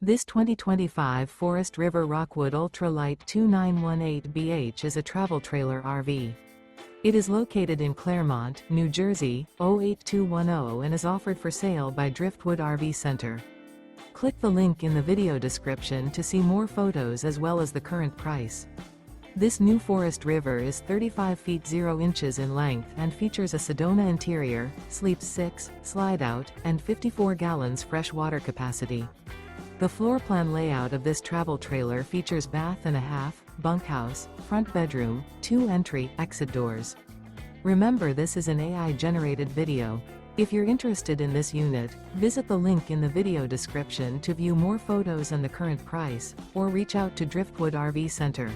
This 2025 Forest River Rockwood Ultra Lite 2918BH is a travel trailer RV. It is located in Clermont, New Jersey, 08210 and is offered for sale by Driftwood RV Center. Click the link in the video description to see more photos as well as the current price. This new Forest River is 35 feet 0 inches in length and features a Sedona interior, sleeps 6, slide-out, and 54 gallons fresh water capacity. The floor plan layout of this travel trailer features bath and a half, bunkhouse, front bedroom, 2 entry, exit doors. Remember, this is an AI-generated video. If you're interested in this unit, visit the link in the video description to view more photos and the current price, or reach out to Driftwood RV Center.